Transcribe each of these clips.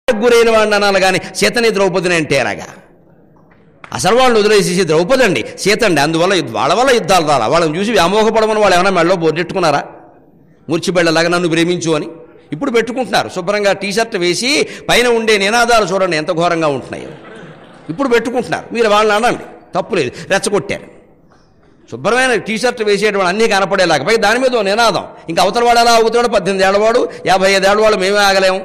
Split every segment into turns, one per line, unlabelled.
గురైన వాడిని అనాలి కానీ సీతని ద్రౌపదిని అంటే ఎలాగా? అసలు వాళ్ళు వదిలేసేసి ద్రౌపది అండి, సీత అండి. అందువల్ల వాళ్ళ వల్ల యుద్ధాలు రాలా. వాళ్ళని చూసి వ్యామోహపడమని వాళ్ళు ఏమైనా మెడలో బొర్రెట్టుకున్నారా? మూర్చిబెళ్ళలాగా నన్ను ప్రేమించు అని ఇప్పుడు పెట్టుకుంటున్నారు. శుభ్రంగా టీషర్ట్ వేసి పైన ఉండే నినాదాలు చూడండి ఎంత ఘోరంగా ఉంటున్నాయో. ఇప్పుడు పెట్టుకుంటున్నారు. మీరు వాళ్ళని అనండి, తప్పులేదు, రెచ్చగొట్టారు. శుభ్రమైన టీషర్ట్ వేసేటువంటి అన్నీ కనపడేలాగా పై దాని మీద నినాదం. ఇంకా అవతల వాడు అలా అవుతాడు, 18 ఏళ్ళవాడు 55 ఏళ్ళవాడు, మేమే ఆగలేము.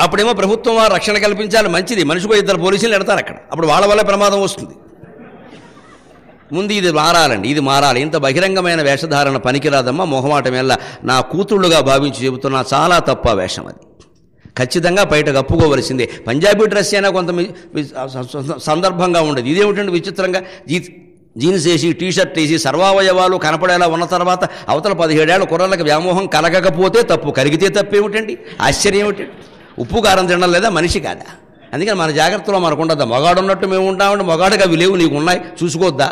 అప్పుడేమో ప్రభుత్వం వారు రక్షణ కల్పించాలి, మంచిది. మనిషికో 2 పోలీసులు పెడతారు అక్కడ. అప్పుడు వాళ్ళ వల్ల ప్రమాదం వస్తుంది. ముందు ఇది మారాలండి, ఇది మారాలి. ఇంత బహిరంగమైన వేషధారణ పనికిరాదమ్మా. మొహమాటం వల్ల నా కూతుళ్ళుగా భావించి చెబుతున్నా, చాలా తప్ప వేషం అది. ఖచ్చితంగా బయట కప్పుకోవలసిందే. పంజాబీ డ్రెస్ అయినా కొంత సందర్భంగా ఉండదు. ఇదేమిటండి విచిత్రంగా జీన్స్ వేసి టీషర్ట్ వేసి సర్వావయవాలు కనపడేలా ఉన్న తర్వాత అవతల 17 ఏళ్ల కుర్రలకు వ్యామోహం కలగకపోతే తప్పు, కలిగితే తప్పు ఏమిటండి? ఆశ్చర్యం ఏమిటండి? ఉప్పు కారం తినడం లేదా? మనిషి కాదా? అందుకని మన జాగ్రత్తలో మనకు ఉండద్దా? మగాడు ఉన్నట్టు మేము ఉంటామంటే మగాడుగా అవి లేవు, నీకు ఉన్నాయి, చూసుకోవద్దా?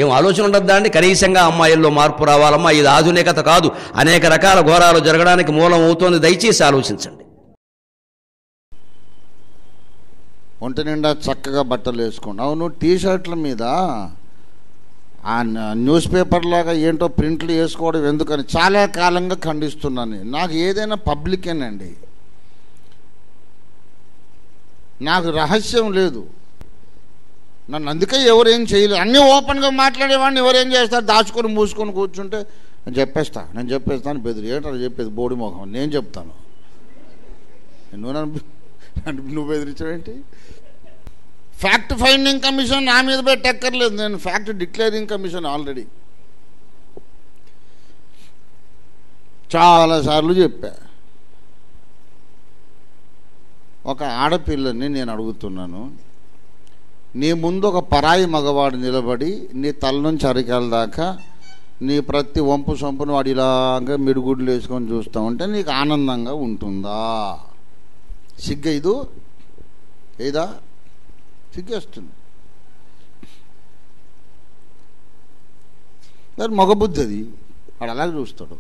ఏం ఆలోచన ఉండద్దా అండి? కనీసంగా అమ్మాయిల్లో మార్పు రావాలమ్మా. ఇది ఆధునికత కాదు, అనేక రకాల ఘోరాలు జరగడానికి మూలం అవుతోంది. దయచేసి ఆలోచించండి.
ఒంటి నిండా చక్కగా బట్టలు వేసుకోండి. అవును, టీషర్ట్ల మీద ఆ న్యూస్ పేపర్ లాగా ఏంటో ప్రింట్లు వేసుకోవడం ఎందుకని చాలా కాలంగా ఖండిస్తున్నాను. నాకు ఏదైనా పబ్లికేనండి, నాకు రహస్యం లేదు. నన్ను అందుకే ఎవరేం చేయలేదు. అన్నీ ఓపెన్గా మాట్లాడేవాడిని ఎవరేం చేస్తారు? దాచుకొని మూసుకొని కూర్చుంటే నేను చెప్పేస్తాను బెదిరి. ఏంటో చెప్పేది బోడి మొహం, నేను చెప్తాను. నువ్వు బెదిరించావేంటి? ఫ్యాక్ట్ ఫైండింగ్ కమిషన్ నా మీద పెట్టక్కర్లేదు, నేను ఫ్యాక్ట్ డిక్లేరింగ్ కమిషన్ ఆల్రెడీ చాలాసార్లు చెప్పా. ఒక ఆడపిల్లని నేను అడుగుతున్నాను, నీ ముందు ఒక పరాయి మగవాడు నిలబడి నీ తల నుంచి అరికాల దాకా నీ ప్రతి వంపు సొంపును వాడు ఇలాగా మిడుగుడ్లు వేసుకొని చూస్తూ ఉంటే నీకు ఆనందంగా ఉంటుందా? సిగ్గైదు ఏదా? సిగ్గేస్తుంది. మరి మగబుద్ధి అది, వాడు అలాగే చూస్తాడు.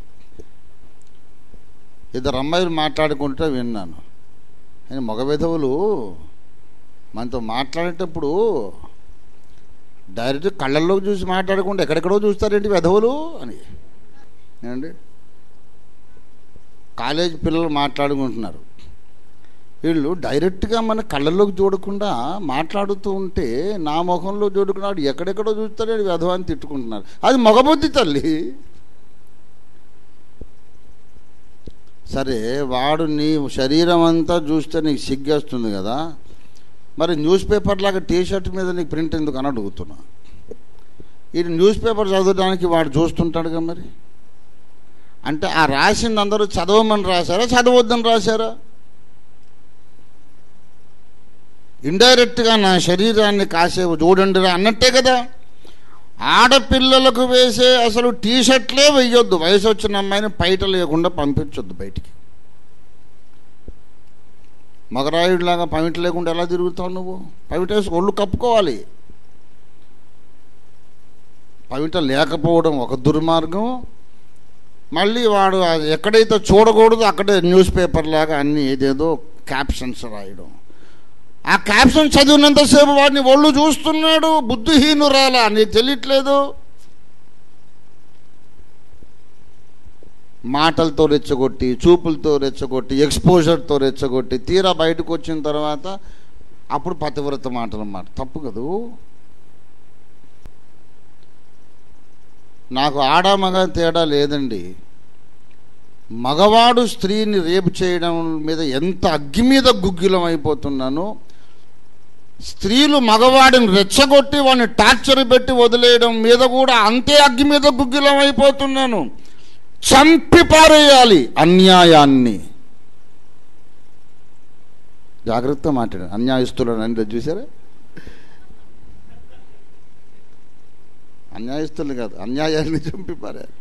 2 అమ్మాయిలు మాట్లాడుకుంటే విన్నాను. కానీ మగ విధవులు మనతో మాట్లాడేటప్పుడు డైరెక్ట్ కళ్ళల్లోకి చూసి మాట్లాడకుండా ఎక్కడెక్కడో చూస్తారేంటి విధవులు అని. ఏమండి, కాలేజ్ పిల్లలు మాట్లాడుకుంటున్నారు, వీళ్ళు డైరెక్ట్గా మన కళ్ళల్లోకి చూడకుండా మాట్లాడుతూ ఉంటే నా ముఖంలో చూడుకున్నాడు ఎక్కడెక్కడో చూస్తాడు విధవ అని తిట్టుకుంటున్నారు. అది మగబుద్ధి తల్లి. సరే, వాడు నీ శరీరం అంతా చూస్తే నీకు సిగ్గేస్తుంది కదా, మరి న్యూస్ పేపర్ లాగా టీషర్ట్ మీద నీకు ప్రింట్ ఎందుకు అని అడుగుతున్నా. ఇది న్యూస్ పేపర్ చదవడానికి వాడు చూస్తుంటాడుగా. మరి అంటే ఆ రాసింది అందరూ చదవమని రాశారా, చదవద్దని రాశారా? ఇండైరెక్ట్గా నా శరీరాన్ని కాసేపు చూడండిరా అన్నట్టే కదా. ఆడపిల్లలకు వేసే అసలు టీషర్ట్లే వెయ్యొద్దు. వయసు వచ్చిన అమ్మాయిని పైట లేకుండా పంపించొద్దు బయటికి. మగరాయుడిలాగా పమిట లేకుండా ఎలా తిరుగుతావు నువ్వు? పమిట వేసి ఒళ్ళు కప్పుకోవాలి. పమిట లేకపోవడం ఒక దుర్మార్గం. మళ్ళీ వాడు ఎక్కడైతే చూడకూడదు అక్కడే న్యూస్ పేపర్ లాగా అన్నీ ఏదేదో క్యాప్షన్స్ రాయడం. ఆ క్యాప్షన్ చదివినంతసేపు వాడిని ఒళ్ళు చూస్తున్నాడు. బుద్ధిహీనురాలా, నీకు తెలియట్లేదు. మాటలతో రెచ్చగొట్టి, చూపులతో రెచ్చగొట్టి, ఎక్స్పోజర్తో రెచ్చగొట్టి, తీరా బయటకు వచ్చిన తర్వాత అప్పుడు పతివ్రత మాటలు మాట. తప్పు కదూ. నాకు ఆడ మగ తేడా లేదండి. మగవాడు స్త్రీని రేపు చేయడం మీద ఎంత అగ్గి మీద గుగ్గిలం అయిపోతున్నానో, స్త్రీలు మగవాడిని రెచ్చగొట్టి వాడిని టార్చర్ పెట్టి వదిలేయడం మీద కూడా అంతే అగ్గి మీద గుగ్గిలం అయిపోతున్నాను. చంపి పారేయాలి అన్యాయాన్ని. జాగ్రత్తగా మాట్లాడాను. అన్యాయస్తులను అని చూసారా? అన్యాయస్తులు కాదు, అన్యాయాన్ని చంపి పారేయాలి.